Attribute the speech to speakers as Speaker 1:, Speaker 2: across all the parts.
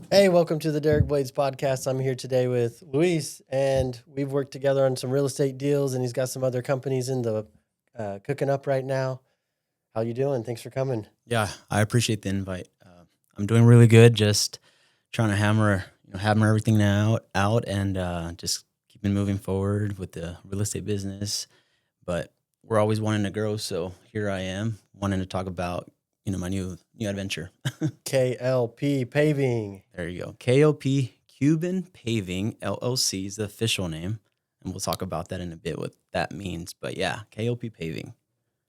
Speaker 1: Hey, welcome to the Derek Blades podcast. I'm here today with Luis, and we've worked together on some real estate deals, and he's got some other companies in the cooking up right now. How you doing? Thanks for coming.
Speaker 2: Yeah, I appreciate the invite. I'm doing really good. Just trying to hammer everything out, and just keeping moving forward with the real estate business. But we're always wanting to grow, so here I am wanting to talk about my new adventure.
Speaker 1: KLP Paving.
Speaker 2: There you go. KOP Cuban Paving LLC is the official name, and we'll talk about that in a bit what that means. But yeah, KOP Paving.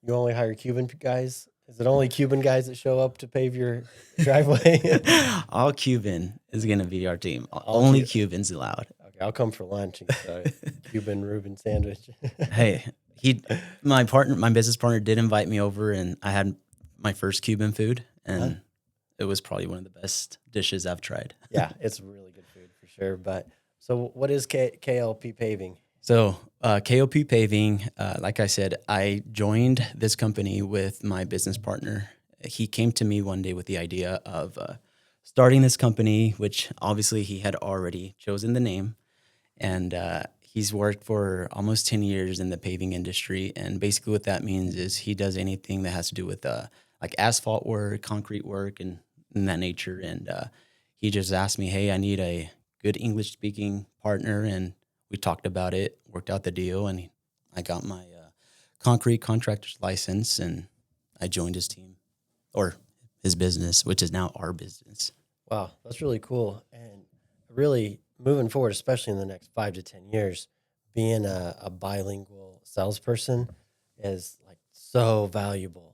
Speaker 1: You only hire Cuban guys? Is it only Cuban guys that show up to pave your driveway?
Speaker 2: All Cuban is going to be our team.
Speaker 1: All
Speaker 2: Only
Speaker 1: Cu-
Speaker 2: Cubans allowed.
Speaker 1: Okay, I'll come for lunch and get a Cuban Reuben sandwich.
Speaker 2: Hey, my business partner did invite me over, and I had my first Cuban food, and it was probably one of the best dishes I've tried.
Speaker 1: Yeah, it's really good food for sure. But so, what is KLP Paving?
Speaker 2: So, KOP Paving, like I said, I joined this company with my business partner. He came to me one day with the idea of starting this company, which obviously he had already chosen the name. And he's worked for almost 10 years in the paving industry. And basically what that means is he does anything that has to do with like asphalt work, concrete work, and that nature. And he just asked me, hey, I need a good English-speaking partner. And we talked about it, worked out the deal, and I got my concrete contractor's license, and I joined his team, or his business, which is now our business.
Speaker 1: Wow, that's really cool. And really moving forward, especially in the next 5 to 10 years, being a bilingual salesperson is like so valuable.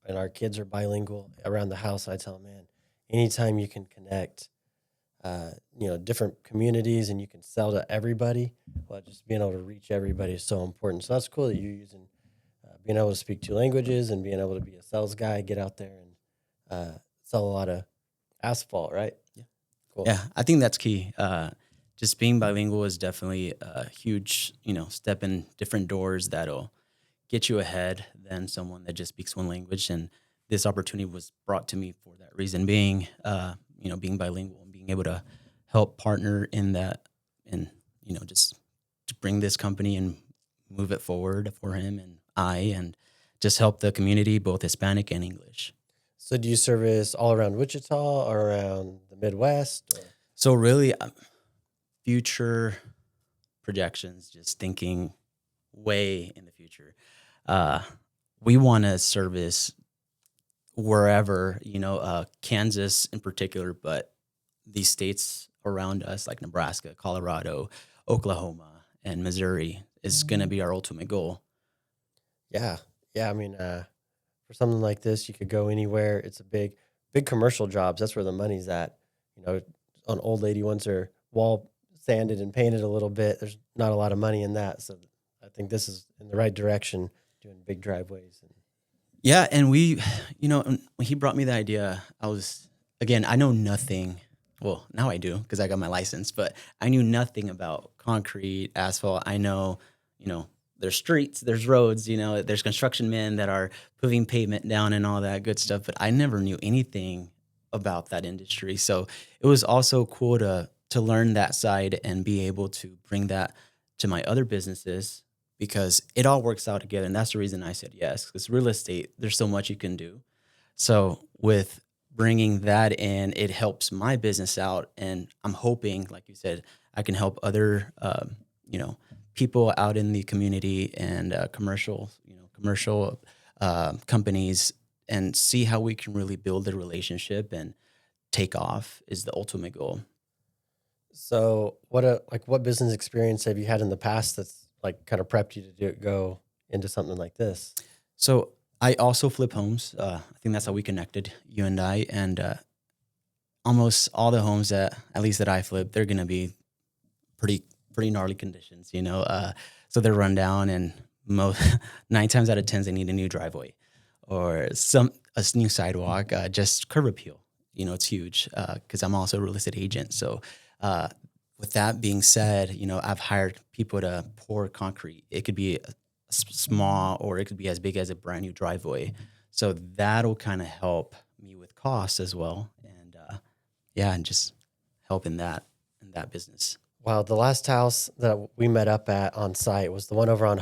Speaker 1: And our kids are bilingual around the house. I tell them, man, anytime you can connect, different communities and you can sell to everybody, well, just being able to reach everybody is so important. So that's cool that you're using being able to speak two languages and being able to be a sales guy, get out there and sell a lot of asphalt, right?
Speaker 2: Yeah.
Speaker 1: Cool.
Speaker 2: Yeah, I think that's key. Just being bilingual is definitely a huge, step in different doors that'll get you ahead than someone that just speaks one language. And this opportunity was brought to me for that reason, being, being bilingual and being able to help partner in that, and just to bring this company and move it forward for him and just help the community, both Hispanic and English.
Speaker 1: So do you service all around Wichita or around the Midwest? Or?
Speaker 2: So really, future projections, just thinking way in the future. We want to service wherever, Kansas in particular, but these states around us like Nebraska, Colorado, Oklahoma, and Missouri is going to be our ultimate goal.
Speaker 1: Yeah. Yeah. I mean, for something like this, you could go anywhere. It's a big commercial jobs. That's where the money's at. On old lady ones are wall sanded and painted a little bit. There's not a lot of money in that. So I think this is in the right direction, doing big driveways.
Speaker 2: Yeah. And when he brought me the idea, I know nothing. Well, now I do because I got my license, but I knew nothing about concrete, asphalt. I know, there's streets, there's roads, there's construction men that are putting pavement down and all that good stuff, but I never knew anything about that industry. So it was also cool to learn that side and be able to bring that to my other businesses, because it all works out together. And that's the reason I said yes, because real estate, there's so much you can do. So with bringing that in, it helps my business out. And I'm hoping, like you said, I can help other, people out in the community and commercial companies, and see how we can really build the relationship and take off is the ultimate goal.
Speaker 1: So what business experience have you had in the past that's like kind of prepped you to go into something like this?
Speaker 2: So I also flip homes. I think that's how we connected, you and I. And almost all the homes that, at least that I flip, they're going to be pretty gnarly conditions, so they're run down, and 9 times out of 10 they need a new driveway or a new sidewalk, just curb appeal. It's huge because I'm also a real estate agent. So with that being said, I've hired people to pour concrete. It could be small or it could be as big as a brand new driveway. So that'll kind of help me with costs as well. And yeah, and just help in that business.
Speaker 1: Wow, the last house that we met up at on site was the one over on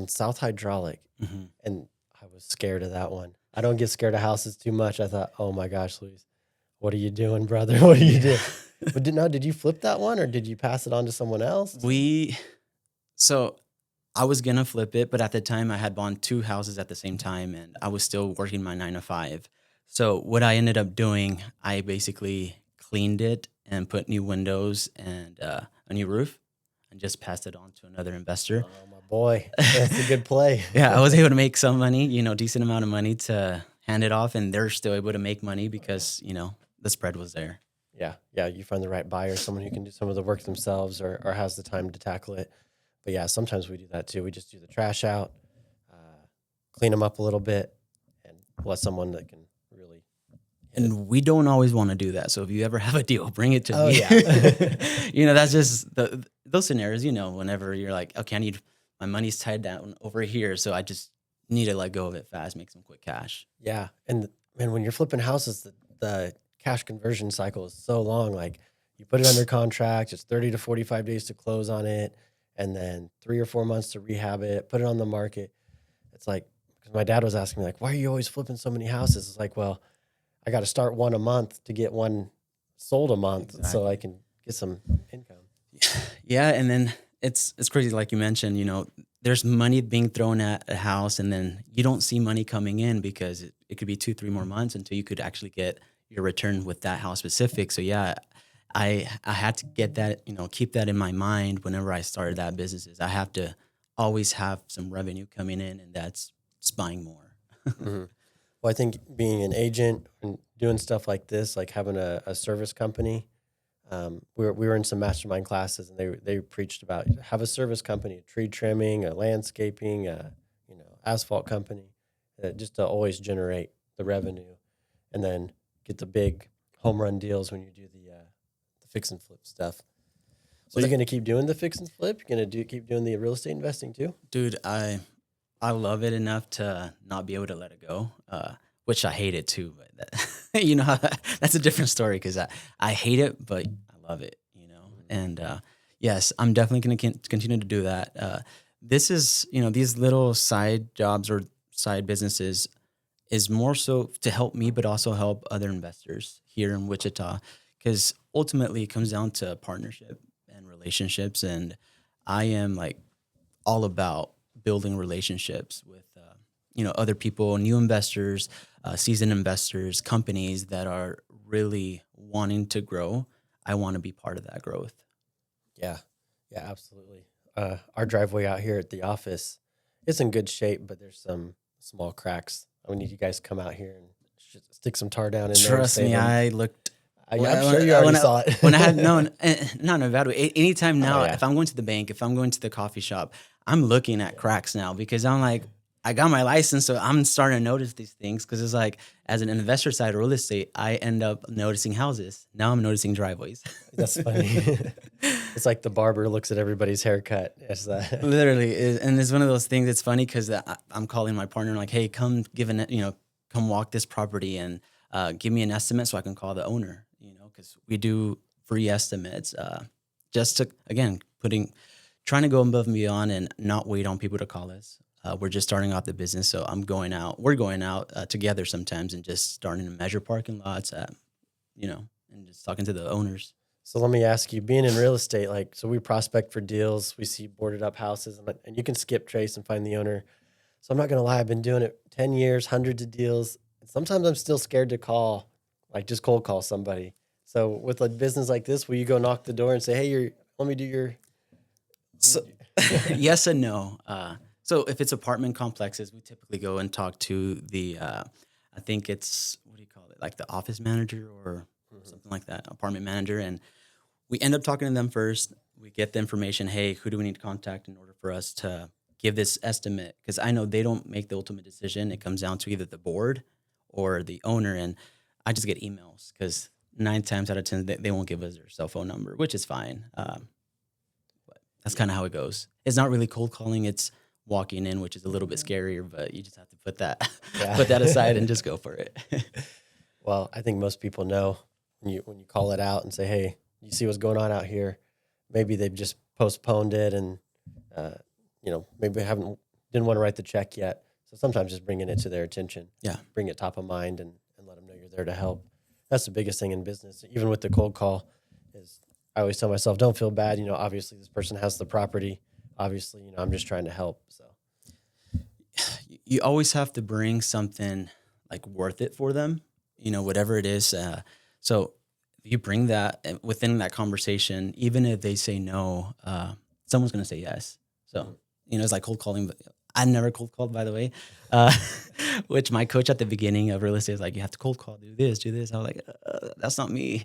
Speaker 1: South Hydraulic.
Speaker 2: Hmm.
Speaker 1: And I was scared of that one. I don't get scared of houses too much. I thought, oh my gosh, Luis, what are you doing, brother? What are you doing? But did you flip that one or did you pass it on to someone else?
Speaker 2: So I was gonna flip it, but at the time I had bought 2 houses at the same time, and I was still working my 9 to 5. So what I ended up doing, I basically cleaned it and put new windows and a new roof, and just passed it on to another investor.
Speaker 1: Oh, my boy. That's a good play.
Speaker 2: Yeah, I was able to make some money, decent amount of money to hand it off, and they're still able to make money because the spread was there.
Speaker 1: Yeah. Yeah. You find the right buyer, someone who can do some of the work themselves or has the time to tackle it. But yeah, sometimes we do that too. We just do the trash out, clean them up a little bit, and let someone that can really.
Speaker 2: And we don't always want to do that. So if you ever have a deal, bring it to
Speaker 1: Oh,
Speaker 2: me.
Speaker 1: yeah.
Speaker 2: That's just those scenarios, whenever you're like, okay, I need my money's tied down over here. So I just need to let go of it fast, make some quick cash.
Speaker 1: Yeah. And man, when you're flipping houses, the cash conversion cycle is so long. Like you put it under contract, it's 30 to 45 days to close on it, and then 3 or 4 months to rehab it, put it on the market. It's like, because my dad was asking me, like, why are you always flipping so many houses? It's like, well, I got to start one a month to get one sold a month.
Speaker 2: Exactly.
Speaker 1: So I can get some income.
Speaker 2: Yeah. And then it's crazy. Like you mentioned, there's money being thrown at a house, and then you don't see money coming in because it could be 2-3 more months until you could actually get your return with that house specific. So yeah, I had to get that, keep that in my mind whenever I started that business. Is I have to always have some revenue coming in, and that's just buying more.
Speaker 1: Mm-hmm. Well, I think being an agent and doing stuff like this, like having a service company, we were in some mastermind classes, and they preached about have a service company, a tree trimming, a landscaping, asphalt company, just to always generate the revenue, and then get the big home run deals when you do the fix and flip stuff. So you're going to keep doing the fix and flip? You're going to keep doing the real estate investing too?
Speaker 2: Dude, I love it enough to not be able to let it go, which I hate it too. But that's a different story because I hate it, but I love it, And yes, I'm definitely going to continue to do that. This is, these little side jobs or side businesses is more so to help me, but also help other investors here in Wichita, because ultimately it comes down to partnership and relationships. And I am like all about building relationships with, other people, new investors, seasoned investors, companies that are really wanting to grow. I want to be part of that growth.
Speaker 1: Yeah. Yeah, absolutely. Our driveway out here at the office is in good shape, but there's some small cracks. I need you guys to come out here and stick some tar down in there.
Speaker 2: Trust me, I looked.
Speaker 1: I'm sure you already saw it.
Speaker 2: When I had not in a bad way. Anytime now, if I'm going to the bank, if I'm going to the coffee shop, I'm looking at cracks now because I'm like, I got my license, so I'm starting to notice these things because it's like, as an investor side of real estate, I end up noticing houses. Now I'm noticing driveways.
Speaker 1: That's funny. It's like the barber looks at everybody's haircut. It's that.
Speaker 2: Literally, and it's one of those things. It's funny because I'm calling my partner like, hey, come come walk this property and give me an estimate so I can call the owner. Because we do free estimates, just to again trying to go above and beyond and not wait on people to call us. We're just starting off the business, so we're going out together sometimes and just starting to measure parking lots, and just talking to the owners.
Speaker 1: So let me ask you, being in real estate, so we prospect for deals, we see boarded up houses, and you can skip trace and find the owner. So I'm not going to lie, I've been doing it 10 years, hundreds of deals. And sometimes I'm still scared to call, just cold call somebody. So with a business like this, will you go knock the door and say, hey, let me do your...
Speaker 2: So, yes and no. So if it's apartment complexes, we typically go and talk to the, I think it's, what do you call it? Like the office manager or something like that, apartment manager. And we end up talking to them first. We get the information. Hey, who do we need to contact in order for us to give this estimate? Because I know they don't make the ultimate decision. It comes down to either the board or the owner. And I just get emails because 9 times out of 10, they won't give us their cell phone number, which is fine. But that's kind of how it goes. It's not really cold calling. It's walking in, which is a little bit scarier, but you just have to put that aside and just go for it.
Speaker 1: Well, I think most people know when you call it out and say, hey, you see what's going on out here. Maybe they've just postponed it and, uh, maybe didn't want to write the check yet. So sometimes just bringing it to their attention,
Speaker 2: Yeah.
Speaker 1: bring it top of mind and let them know you're there to help. That's the biggest thing in business. Even with the cold call is I always tell myself, don't feel bad. Obviously this person has the property. Obviously, I'm just trying to help. So
Speaker 2: You always have to bring something like worth it for them, whatever it is. So if you bring that within that conversation, even if they say no, someone's going to say yes. So, it's like cold calling. But I never cold called, by the way, which my coach at the beginning of real estate is like, you have to cold call, do this. I was like, that's not me,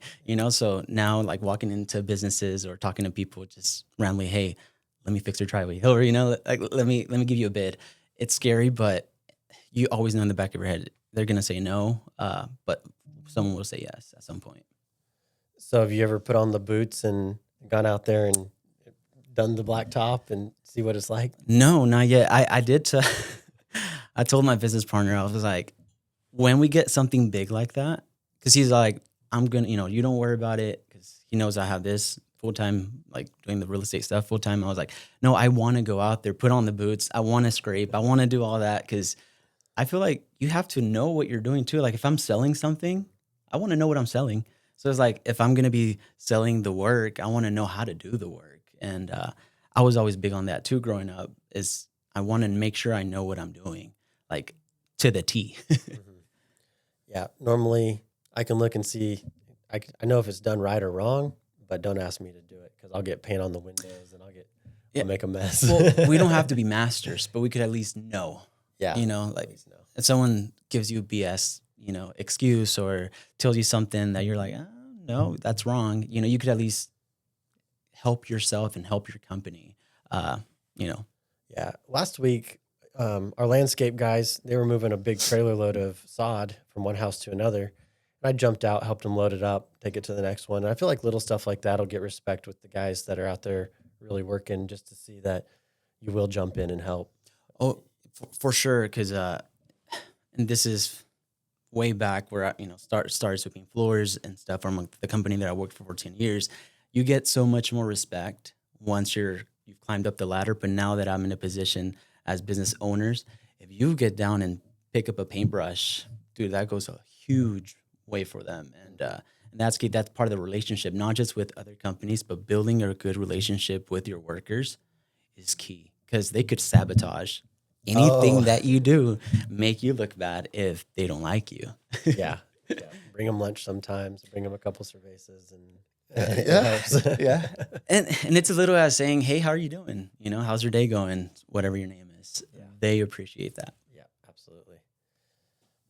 Speaker 2: So now like walking into businesses or talking to people just randomly, hey, let me fix your driveway. Or, like, let me give you a bid. It's scary, but you always know in the back of your head, they're going to say no, but someone will say yes at some point.
Speaker 1: So have you ever put on the boots and gone out there and done the blacktop and see what it's like?
Speaker 2: No, not yet. I did. I told my business partner, I was like, when we get something big like that, because he's like, I'm going to, you don't worry about it, because he knows I have this full-time, like doing the real estate stuff full-time. I was like, no, I want to go out there, put on the boots. I want to scrape. I want to do all that, because I feel like you have to know what you're doing too. Like if I'm selling something, I want to know what I'm selling. So it's like, if I'm going to be selling the work, I want to know how to do the work. And I was always big on that too growing up, is I want to make sure I know what I'm doing, like to the T.
Speaker 1: Yeah. Normally I can look and see, I know if it's done right or wrong, but don't ask me to do it because I'll get paint on the windows and I'll make a mess.
Speaker 2: Well, we don't have to be masters, but we could at least know.
Speaker 1: Yeah.
Speaker 2: Like if someone gives you BS, excuse or tells you something that you're like, oh, no, that's wrong. You could at least help yourself and help your company.
Speaker 1: Yeah. Last week, our landscape guys, they were moving a big trailer load of sod from one house to another. And I jumped out, helped them load it up, take it to the next one. And I feel like little stuff like that will get respect with the guys that are out there really working, just to see that you will jump in and help.
Speaker 2: Oh, for sure. Because, and this is way back where I, started sweeping floors and stuff from the company that I worked for 10 years. You get so much more respect once you've climbed up the ladder. But now that I'm in a position as business owners, if you get down and pick up a paintbrush, dude, that goes a huge way for them. And that's key. That's part of the relationship, not just with other companies, but building a good relationship with your workers is key, because they could sabotage anything that you do, make you look bad if they don't like you.
Speaker 1: Yeah. Bring them lunch sometimes, bring them a couple cervezas and
Speaker 2: Yeah. And it's as little as saying, hey, how are you doing? How's your day going? Whatever your name is. Yeah. They appreciate that.
Speaker 1: Yeah, absolutely.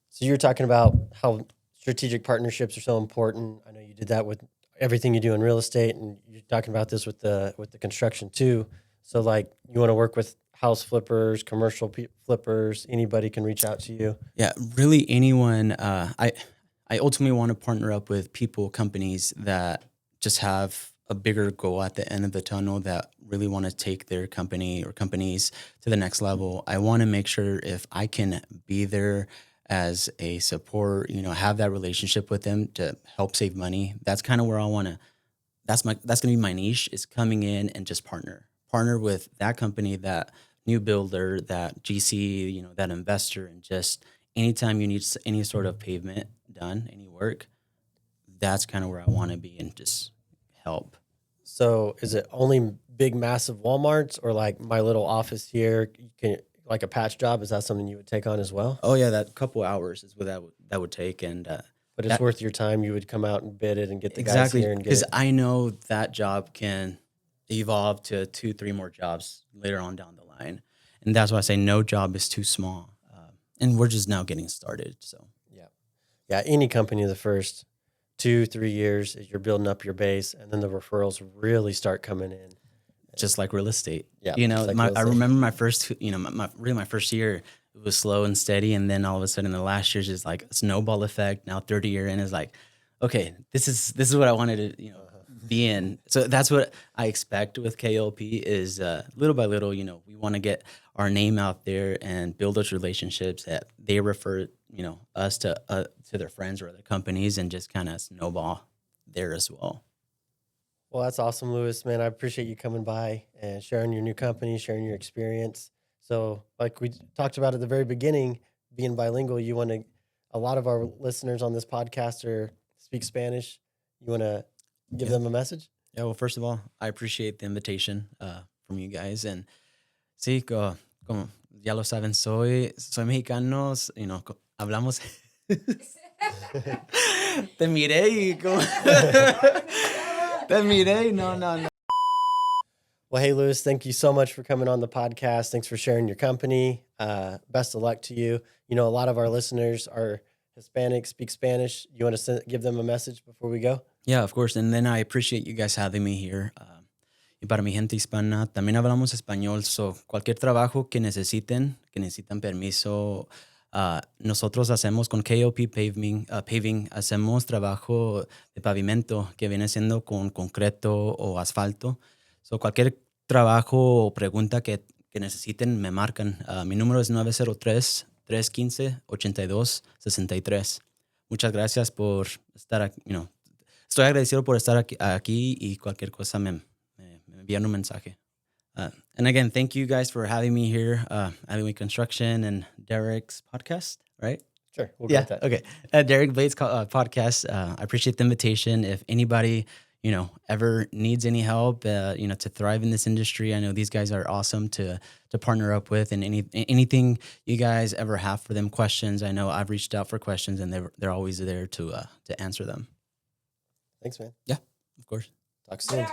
Speaker 1: So you're talking about how strategic partnerships are so important. I know you did that with everything you do in real estate, and you're talking about this with the construction too. So like, you want to work with house flippers, commercial flippers, anybody can reach out to you.
Speaker 2: Yeah, really anyone. I ultimately want to partner up with people, companies that just have a bigger goal at the end of the tunnel, that really want to take their company or companies to the next level. I want to make sure if I can be there as a support, have that relationship with them to help save money. That's kind of where I want to, that's going to be my niche, is coming in and just partner with that company, that new builder, that GC, that investor. And just anytime you need any sort of pavement done, any work, that's kind of where I want to be and just help.
Speaker 1: So is it only big, massive Walmarts, or like my little office here, like a patch job? Is that something you would take on as well?
Speaker 2: Oh yeah, that couple hours is what that would take. And
Speaker 1: but it's worth your time. You would come out and bid it and get the
Speaker 2: exactly,
Speaker 1: guys here and get it.
Speaker 2: Because I know that job can evolve to 2-3 more jobs later on down the line. And that's why I say no job is too small. And we're just now getting started. So
Speaker 1: yeah, any company, the first 2-3 years is you're building up your base, and then the referrals really start coming in.
Speaker 2: Just like real estate.
Speaker 1: Yeah.
Speaker 2: I remember my first, my first year, it was slow and steady. And then all of a sudden the last year's just like a snowball effect. Now 30 year in is like, okay, this is what I wanted to, be in. So that's what I expect with KLP is little by little, we want to get our name out there and build those relationships that they refer, us to their friends or other companies, and just kind of snowball there as well.
Speaker 1: Well, that's awesome, Louis, man. I appreciate you coming by and sharing your new company, sharing your experience. So, like we talked about at the very beginning, being bilingual, a lot of our listeners on this podcast speak Spanish. You want to give them a message?
Speaker 2: Yeah, well, first of all, I appreciate the invitation from you guys. And sí, como ya lo saben, soy mexicano, hablamos. Te miré y como... Te miré y no.
Speaker 1: Well, hey, Louis, thank you so much for coming on the podcast. Thanks for sharing your company. Best of luck to you. You know, a lot of our listeners are Hispanic, speak Spanish. You want to give them a message before we go?
Speaker 2: Yeah, of course. And then I appreciate you guys having me here. Y para mi gente hispana, también hablamos español. So, cualquier trabajo que necesitan permiso, nosotros hacemos con KOP Paving, hacemos trabajo de pavimento que viene siendo con concreto o asfalto. So, cualquier trabajo o pregunta que necesiten, me marcan. Mi número es 903-315-8263. Muchas gracias por estar aquí. Estoy agradecido por estar aquí y cualquier cosa me envían un mensaje. And again, thank you guys for having me here, Alleyway Construction and Derek's podcast, right?
Speaker 1: Sure. We'll go with that.
Speaker 2: Okay. Derek Blade's podcast. I appreciate the invitation. If anybody, ever needs any help, to thrive in this industry, I know these guys are awesome to partner up with. And anything you guys ever have for them questions, I know I've reached out for questions, and they're always there to answer them.
Speaker 1: Thanks, man.
Speaker 2: Yeah, of course.
Speaker 1: Talk soon.